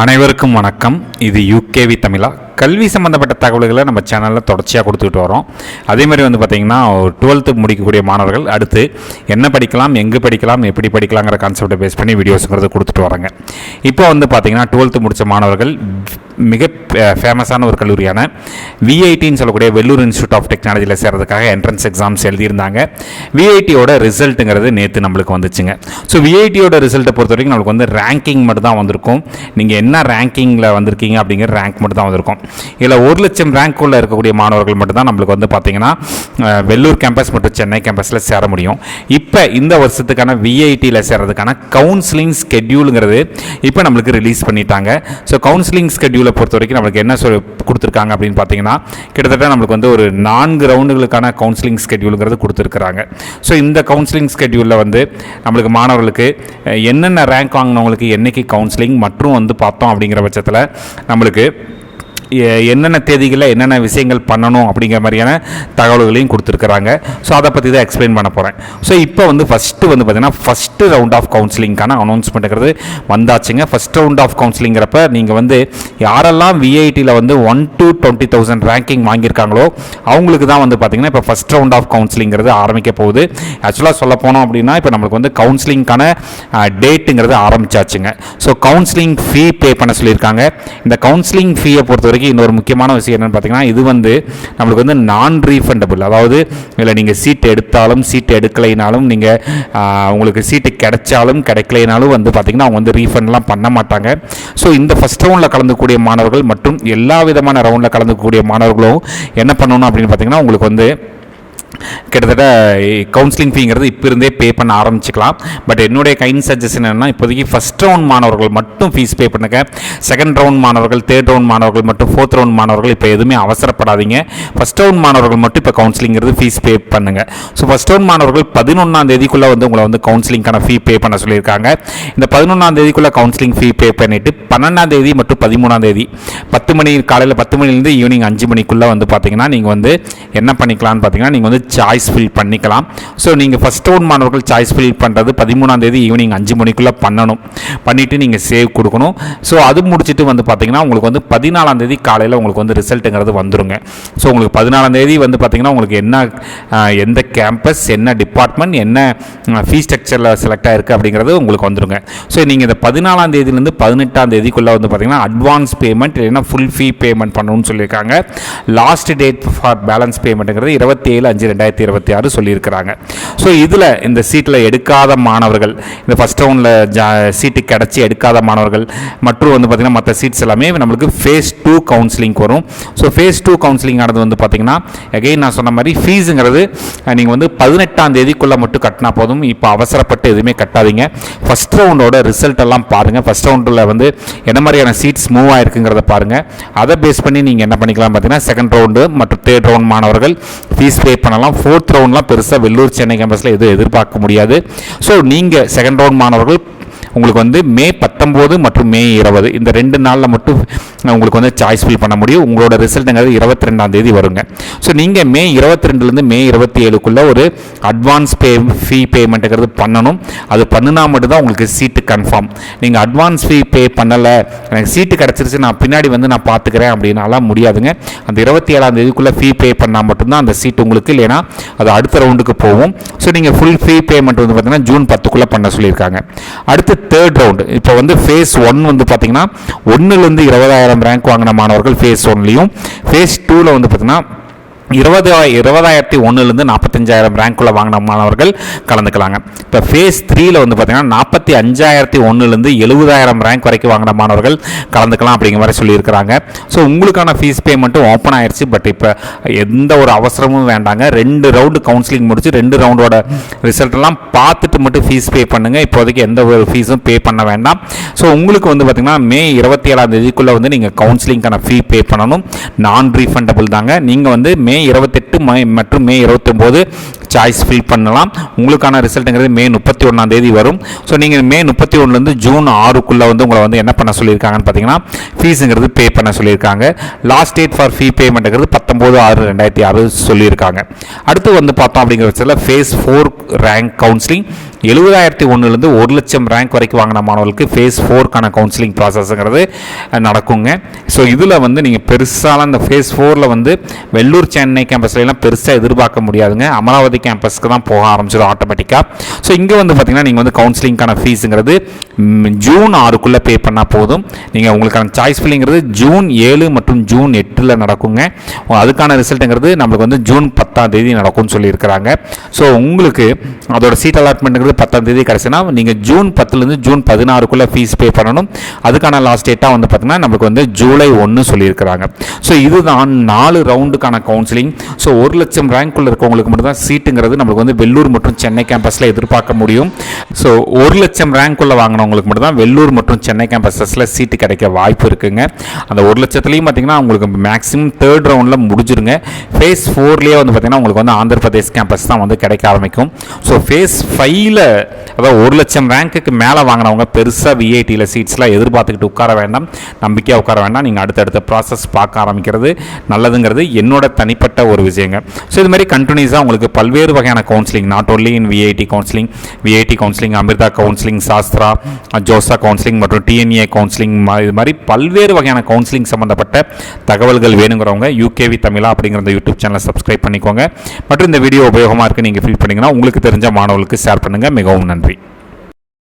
அனைவருக்கும் வணக்கம். இது யூகேவி தமிழா. கல்வி சம்மந்தப்பட்ட தகவல்களை நம்ம சேனலில் தொடர்ச்சியாக கொடுத்துக்கிட்டு வரோம். அதேமாதிரி பார்த்திங்கன்னா 12th முடிக்கக்கூடிய மாணவர்கள் அடுத்து என்ன படிக்கலாம், எங்கே படிக்கலாம், எப்படி படிக்கலாங்கிற கான்செப்டை பேஸ் பண்ணி வீடியோஸுங்கிறது கொடுத்துட்டு வராங்க. இப்போ பார்த்திங்கன்னா 12th முடித்த மாணவர்கள் மிக ஃபேமஸான ஒரு கல்லூரியான விஐடின்னு சொல்லக்கூடிய வெள்ளூர் இன்ஸ்டியூட் ஆஃப் டெக்னாலஜியில் சேர்றதுக்காக என்ட்ரன்ஸ் எக்ஸாம்ஸ் எழுதியிருந்தாங்க. விஐடியோட ரிசல்ட்டுங்கிறது நேற்று நம்மளுக்கு வந்துச்சுங்க. ஸோ விஐடியோட ரிசல்ட்டை பொறுத்த வரைக்கும் நம்மளுக்கு ரேங்கிங் மட்டும் தான் வந்திருக்கும். நீங்கள் என்ன ரேங்கிங்கில் வந்திருக்கீங்க அப்படிங்கிற ரேங்க் மட்டும் தான் வந்திருக்கும். இதில் 1,00,000 ரேங்க்குள்ளே இருக்கக்கூடிய மாணவர்கள் மட்டும்தான் நம்மளுக்கு பார்த்தீங்கன்னா வெள்ளூர் கேம்பஸ் மற்றும் சென்னை கேம்பஸில் சேர முடியும். இப்போ இந்த வருஷத்துக்கான விஐடியில் சேர்றதுக்கான கவுன்சிலிங் ஸ்கெட்யூலுங்கிறது இப்போ நம்மளுக்கு ரிலீஸ் பண்ணிட்டாங்க. ஸோ கவுன்சிலிங் ஸ்கெட்யூலை பொறுத்த வரைக்கும் நம்மளுக்கு என்ன கொடுத்துருக்காங்க அப்படின்னு பார்த்தீங்கன்னா கிட்டத்தட்ட நம்மளுக்கு ஒரு 4 ரவுண்டுகளுக்கான கவுன்சிலிங் ஸ்கெட்யூலுங்கிறது கொடுத்துருக்குறாங்க. ஸோ இந்த கவுன்சிலிங் ஸ்கெட்யூலில் நம்மளுக்கு மாணவர்களுக்கு என்னென்ன ரேங்க் வாங்கினவங்களுக்கு என்னைக்கு கவுன்சிலிங் மற்றும் பார்த்தோம் அப்படிங்கிற பட்சத்தில் நம்மளுக்கு என்னென்ன தேதிகளில் என்னென்ன விஷயங்கள் பண்ணணும் அப்படிங்கிற மாதிரியான தகவல்களையும் கொடுத்துருக்குறாங்க. ஸோ அதை பற்றி தான் எக்ஸ்பிளைன் பண்ண போகிறேன். ஸோ இப்போ ஃபஸ்ட்டு பார்த்தீங்கன்னா ஃபஸ்ட்டு ரவுண்ட் ஆஃப் கவுன்சிலிங்கான அனௌன்ஸ்மெண்ட்டுங்கிறது வந்தாச்சுங்க. ஃபஸ்ட் ரவுண்ட் ஆஃப் கவுன்சிலிங்கிறப்ப நீங்கள் யாரெல்லாம் விஐடியில் 1 to 20,000 ரேங்கிங் வாங்கியிருக்காங்களோ அவங்களுக்கு தான் பார்த்தீங்கன்னா இப்போ ஃபஸ்ட் ரவுண்ட் ஆஃப் கவுன்சிலிங்கிறது ஆரம்பிக்க போகுது. ஆக்சுவலாக சொல்ல போனோம் அப்படின்னா இப்போ நம்மளுக்கு கவுன்சிலிங்கான டேட்டுங்கிறது ஆரம்பிச்சாச்சுங்க. ஸோ கவுன்சிலிங் ஃபீ பே பண்ண சொல்லியிருக்காங்க. இந்த கவுன்சிலிங் ஃபீயை பொறுத்த வரைக்கும் இன்னொரு முக்கியமான விஷயம் என்னன்னு பார்த்தீங்கன்னா இது நம்மளுக்கு நான் ரீஃபண்டபிள். அதாவது இல்லை நீங்கள் சீட் எடுத்தாலும் சீட் எடுக்கலைனாலும் நீங்கள் உங்களுக்கு சீட்டு கிடைச்சாலும் கிடைக்கலைனாலும் பார்த்தீங்கன்னா அவங்க ரீஃபண்ட்லாம் பண்ண மாட்டாங்க. ஸோ இந்த ஃபஸ்ட் ரவுண்டில் கலந்துக்கூடிய மாணவர்கள் மற்றும் எல்லா விதமான ரவுண்டில் கலந்துக்கூடிய மாணவர்களும் என்ன பண்ணணும் அப்படின்னு பார்த்தீங்கன்னா உங்களுக்கு கிட்டத்தட்ட கவுன்சிலிங் ஃபீங்கிறது இப்போ இருந்தே பே பண்ண ஆரம்பிச்சிக்கலாம். பட் என்னுடைய கைண்ட் சஜஷன் என்னன்னா இப்போதைக்கு ஃபஸ்ட் ரவுண்ட் மாணவர்கள் மட்டும் ஃபீஸ் பே பண்ணுங்க. செகண்ட் ரவுண்ட் மாணவர்கள், தேர்ட் ரவுண்ட் மாணவர்கள் மற்றும் ஃபோர்த் ரவுண்ட் மாணவர்கள் இப்போ எதுவுமே அவசரப்படாதீங்க. ஃபஸ்ட் ரவுண்ட் மாணவர்கள் மட்டும் இப்போ கவுன்சிலிங்கிறது ஃபீஸ் பே பண்ணுங்க. ஸோ ஃபஸ்ட் ரவுண்ட் மாணவர்கள் 11ஆம் தேதிக்குள்ளே உங்களை கவுன்சிலிங்கான ஃபீ பே பண்ண சொல்லியிருக்காங்க. இந்த 11ஆம் தேதிக்குள்ளே கவுன்சிலிங் ஃபீ பே பண்ணிவிட்டு 12ஆம் தேதி மற்றும் 13ஆம் தேதி 10 மணி காலையில் 10 மணிலேருந்து ஈவினிங் 5 மணிக்குள்ளே பார்த்தீங்கன்னா நீங்கள் என்ன பண்ணிக்கலாம்னு பார்த்தீங்கன்னா நீங்கள் சாய்ஸ் ஃபில் பண்ணிக்கலாம். ஸோ நீங்கள் ஃபஸ்ட் ரவுண்ட் மாணவர்கள் சாய்ஸ் ஃபில் பண்ணுறது 13ஆம் தேதி ஈவினிங் 5 மணிக்குள்ளே பண்ணணும். பண்ணிவிட்டு நீங்கள் சேவ் கொடுக்கணும். ஸோ அது முடிச்சுட்டு பார்த்தீங்கன்னா உங்களுக்கு 14ஆம் தேதி காலையில் உங்களுக்கு ரிசல்ட்டுங்கிறது வந்துருங்க. ஸோ உங்களுக்கு 14ஆம் தேதி பார்த்தீங்கன்னா உங்களுக்கு என்ன எந்த கேம்பஸ், என்ன டிபார்ட்மெண்ட், என்ன ஃபீ ஸ்ட்ரக்சரில் செலக்ட் ஆகிருக்கு அப்படிங்கிறது உங்களுக்கு வந்துருங்க. ஸோ நீங்கள் இந்த 14ஆம் தேதியிலேருந்து 18ஆம் தேதிக்குள்ளே பார்த்தீங்கன்னா அட்வான்ஸ் பேமெண்ட் இல்லைன்னா ஃபுல் ஃபீ பேமெண்ட் பண்ணணும்னு சொல்லியிருக்காங்க. லாஸ்ட் டேட் ஃபார் பேலன்ஸ் பேமெண்ட்டுங்கிறது 27/5/2026 சொல்லியிருக்கிறாங்க. ஸோ இதில் இந்த சீட்டில் எடுக்காத மாணவர்கள், இந்த ஃபஸ்ட் ரவுண்டில் சீட்டு கிடச்சி எடுக்காத மாணவர்கள் மற்றும் பார்த்திங்கன்னா மற்ற சீட்ஸ் எல்லாமே நம்மளுக்கு ஃபேஸ் 2 கவுன்சிலிங் வரும். ஸோ ஃபேஸ் 2 கவுன்சிலிங் ஆனது பார்த்திங்கன்னா அகைன் நான் சொன்ன மாதிரி ஃபீஸுங்கிறது நீங்கள் 18ஆம் தேதிக்குள்ளே மட்டும் கட்டினா போதும். இப்போ அவசரப்பட்டு எதுவுமே கட்டாதீங்க. ஃபஸ்ட் ரவுண்டோட ரிசல்ட் எல்லாம் பாருங்கள். ஃபஸ்ட் ரவுண்டில் என்ன மாதிரியான சீட்ஸ் மூவ் ஆகிருக்குங்கிறத பாருங்கள். அதை பேஸ் பண்ணி நீங்கள் என்ன பண்ணிக்கலாம் பார்த்தீங்கன்னா செகண்ட் ரவுண்டு மற்றும் தேர்ட் ரவுண்ட் மாணவர்கள் ஃபீஸ் பே பண்ணலாம். ஃபோர்த் ரவுண்ட்லாம் பெருசாக வெள்ளூர் சென்னை கேம்பஸில் எதுவும் எதிர்பார்க்க முடியாது. ஸோ நீங்கள் செகண்ட் ரவுண்ட் மாணவர்கள் உங்களுக்கு மே 19 மற்றும் மே 20 இந்த 2 நாளில் மட்டும் உங்களுக்கு சாய்ஸ் ஃபில் பண்ண முடியும். உங்களோட ரிசல்ட்டுங்கிறது 22ஆம் தேதி வருங்க. ஸோ நீங்கள் மே 22லேருந்து மே 27க்குள்ளே ஒரு அட்வான்ஸ் ஃபீ பேமெண்ட்டுங்கிறது பண்ணணும். அது பண்ணினா மட்டும்தான் உங்களுக்கு சீட்டு கன்ஃபார்ம். நீங்கள் அட்வான்ஸ் ஃபீ பே பண்ணலை, எனக்கு சீட்டு கிடச்சிருச்சு, நான் பின்னாடி நான் பார்த்துக்கிறேன் அப்படின்னாலாம் முடியாதுங்க. அந்த 27ஆம் தேதிக்குள்ளே ஃபீ பே பண்ணால் மட்டும்தான் அந்த சீட் உங்களுக்கு, இல்லைன்னா அது அடுத்த ரவுண்டுக்கு போகும். ஸோ நீங்கள் ஃபுல் ஃபீ பேமெண்ட் பார்த்தீங்கன்னா ஜூன் 10க்குள்ளே பண்ண சொல்லியிருக்காங்க. அடுத்து தேர்ட் ரவுண்டு இப்போ ஃபேஸ் 1 பார்த்தீங்கன்னா 1லேருந்து 20,000 ரேங்க் வாங்கின மாணவர்கள் ஃபேஸ் 1லையும், ஃபேஸ் 2ல் பார்த்தீங்கன்னா 20,001லேருந்து 45,000 ரேங்க்குள்ளே வாங்கின மாணவர்கள் கலந்துக்கலாங்க. இப்போ ஃபேஸ் 3ல் பார்த்தீங்கன்னா 45,001லேருந்து 70,000 ரேங்க் வரைக்கும் வாங்கின மாணவர்கள் கலந்துக்கலாம் அப்படிங்கிற மாதிரி சொல்லியிருக்கிறாங்க. ஸோ உங்களுக்கான ஃபீஸ் பேமெண்ட்டும் ஓப்பன் ஆயிடுச்சு. பட் இப்போ எந்த ஒரு அவசரமும் வேண்டாங்க. 2 ரவுண்டு கவுன்சிலிங் முடிச்சு 2 ரவுண்டோட ரிசல்ட்டெல்லாம் பார்த்துட்டு மட்டும் ஃபீஸ் பே பண்ணுங்கள். இப்போதைக்கு எந்த ஒரு ஃபீஸும் பே பண்ண வேண்டாம். ஸோ உங்களுக்கு பார்த்தீங்கன்னா மே 27ஆம் தேதிக்குள்ளே நீங்கள் கவுன்சிலிங்கான ஃபீ பே பண்ணணும். நான் ரீஃபண்டபிள் தாங்க. நீங்கள் மே 28 மற்றும் மே 29 சாய்ஸ் ஃபில் பண்ணலாம். உங்களுக்கான ரிசல்ட்டுங்கிறது மே 31ஆம் தேதி வரும். ஸோ நீங்கள் மே 31லேருந்து ஜூன் 6க்குள்ளே உங்களை என்ன பண்ண சொல்லியிருக்காங்கன்னு பார்த்தீங்கன்னா ஃபீஸுங்கிறது பே பண்ண சொல்லியிருக்காங்க. லாஸ்ட் டேட் ஃபார் ஃபீ பேமெண்ட்டுங்கிறது 19/6/2006 சொல்லியிருக்காங்க. அடுத்து பார்த்தோம் அப்படிங்கிற பட்சத்தில் ஃபேஸ் 4 ரேங்க் கவுன்சிலிங் 70,001லேருந்து 1,00,000 ரேங்க் வரைக்கும் வாங்கின மாணவர்களுக்கு ஃபேஸ் 4க்கான கவுன்சிலிங் ப்ராசஸ்ங்கிறது நடக்குங்க. ஸோ இதில் வந்து நீங்கள் பெருசாலாம் இந்த ஃபேஸ் 4ல் வந்து வெள்ளூர் சென்னை கேம்பஸ்லாம் பெருசாக எதிர்பார்க்க முடியாதுங்க. அமராவதி கேம்பஸ்க்கு தான் போக ஆரம்பிச்சது ஆட்டோமேட்டிக்காக. ஸோ இங்கே வந்து பார்த்தீங்கன்னா நீங்கள் வந்து கவுன்சிலிங்கான ஃபீஸுங்கிறது ஜூன் 6க்குள்ளே பே பண்ணால் போதும். நீங்கள் உங்களுக்கான சாய்ஸ் ஃபில்லிங்கிறது ஜூன் 7 மற்றும் ஜூன் 8 நடக்குங்க. அதுக்கான ரிசல்ட்டுங்கிறது நம்மளுக்கு வந்து ஜூன் 10 நடக்கும்னு சொல்லியிருக்கிறாங்க. ஸோ உங்களுக்கு அதோட சீட் அலாட்மெண்ட்டுங்கிறது 10 கிடச்சுன்னா நீங்கள் ஜூன் 10லேருந்து ஜூன் 16க்குள்ளே ஃபீஸ் பே பண்ணணும். அதுக்கான லாஸ்ட் டேட்டாக வந்து பார்த்தீங்கன்னா நம்மளுக்கு வந்து ஜூலை 1 சொல்லியிருக்கிறாங்க. ஸோ இதுதான் 4 ரவுண்டுக்கான கவுன்சிலிங். ஸோ 1,00,000 ரேங்க்குள்ளே இருக்கவங்களுக்கு மட்டும் தான் சீட்டுங்கிறது நம்மளுக்கு வந்து வெள்ளூர் மற்றும் சென்னை கேம்பஸில் எதிர்பார்க்க முடியும். ஸோ 1,00,000 ரேங்க்குள்ளே வாங்கினவங்களுக்கு மட்டும் தான் வெள்ளூர் மற்றும் சென்னை கேம்பஸஸில் சீட்டு கிடைக்க வாய்ப்பு இருக்குங்க. அந்த 1,00,000லையும் பார்த்தீங்கன்னா உங்களுக்கு மேக்ஸிமம் 3rd ரவுண்டில் முடிஞ்சிருங்க. ஃபேஸ் 4லேயே வந்து பார்த்தீங்கன்னா உங்களுக்கு வந்து ஆந்திர பிரதேஷ் கேம்பஸ் தான் வந்து கிடைக்க ஆரம்பிக்கும். ஸோ ஃபேஸ் 5ல் அதாவது 1,00,000 ரேங்க்குக்கு மேலே வாங்கினவங்க பெருசாக விஐடியில் சீட்ஸ்லாம் எதிர்பார்த்துக்கிட்டு உட்கார வேண்டாம், நம்பிக்கையாக உட்கார வேண்டாம். நீங்கள் அடுத்தடுத்த ப்ராசஸ் பார்க்க ஆரம்பிக்கிறது நல்லதுங்கிறது என்னோட தனிப்பட்ட ஒரு விஷயங்க. ஸோ இது மாதிரி கண்டினியூஸாக உங்களுக்கு பல்வேறு வகையான counselling, not only in VIT counselling, Amrita counselling, Sastra, JoSAA counselling மற்றும் டிஎன்ஏ கவுன்சிலிங், இது மாதிரி பல்வேறு வகையான கவுன்சிலிங் சம்மந்தப்பட்ட தகவல்கள் வேணுங்கிறவங்க யூகேவி தமிழா அப்படிங்கிற இந்த யூடியூப் சேனலை சப்ஸ்கிரைப் பண்ணிக்கோங்க. மற்றும் இந்த வீடியோ உபயோகமாக இருக்குது நீங்கள் ஃபீல் பண்ணிங்கன்னா உங்களுக்கு தெரிஞ்ச மாணவர்களுக்கு ஷேர் பண்ணுங்கள். மிகவும் நன்றி.